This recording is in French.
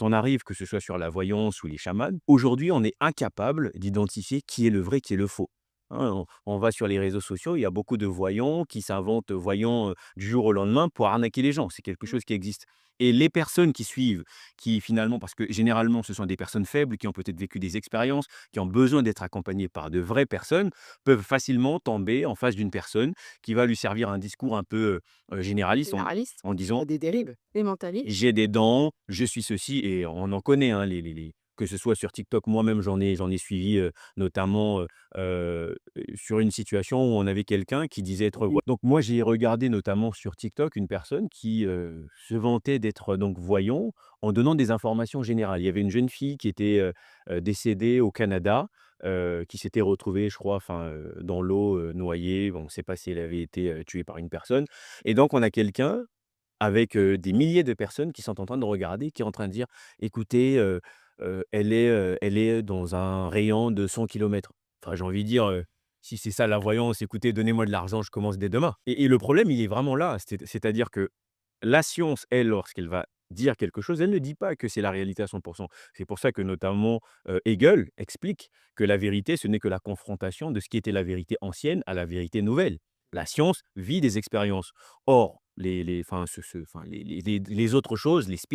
quand on arrive, que ce soit sur la voyance ou les chamans, aujourd'hui, on est incapable d'identifier qui est le vrai, qui est le faux. Hein, on va sur les réseaux sociaux, il y a beaucoup de voyants qui s'inventent voyants, du jour au lendemain pour arnaquer les gens. C'est quelque Mmh. chose qui existe et les personnes qui suivent, qui finalement parce que généralement, ce sont des personnes faibles qui ont peut-être vécu des expériences, qui ont besoin d'être accompagnées par de vraies personnes, peuvent facilement tomber en face d'une personne qui va lui servir un discours un peu, généraliste Généraliste, en il y disant: a des dérives, des mentalistes. «J'ai des dents, je suis ceci» et on en connaît, hein, les que ce soit sur TikTok, moi-même j'en ai suivi, notamment, sur une situation où on avait quelqu'un qui disait être donc moi j'ai regardé notamment sur TikTok une personne qui, se vantait d'être, donc voyant en donnant des informations générales. Il y avait une jeune fille qui était, décédée au Canada, qui s'était retrouvée je crois, enfin, dans l'eau, noyée. Bon, on ne sait pas si elle avait été, tuée par une personne et donc on a quelqu'un avec, des milliers de personnes qui sont en train de regarder, qui est en train de dire: «Écoutez, elle est dans un rayon de 100 kilomètres». Enfin, j'ai envie de dire, si c'est ça la voyance, écoutez, donnez-moi de l'argent, je commence dès demain et le problème, il est vraiment là. C'est-à-dire que la science, elle, lorsqu'elle va dire quelque chose, elle ne dit pas que c'est la réalité à 100. C'est pour ça que notamment, Hegel explique que la vérité, ce n'est que la confrontation de ce qui était la vérité ancienne à la vérité nouvelle. La science vit des expériences. Or, les enfin, enfin, les autres choses, les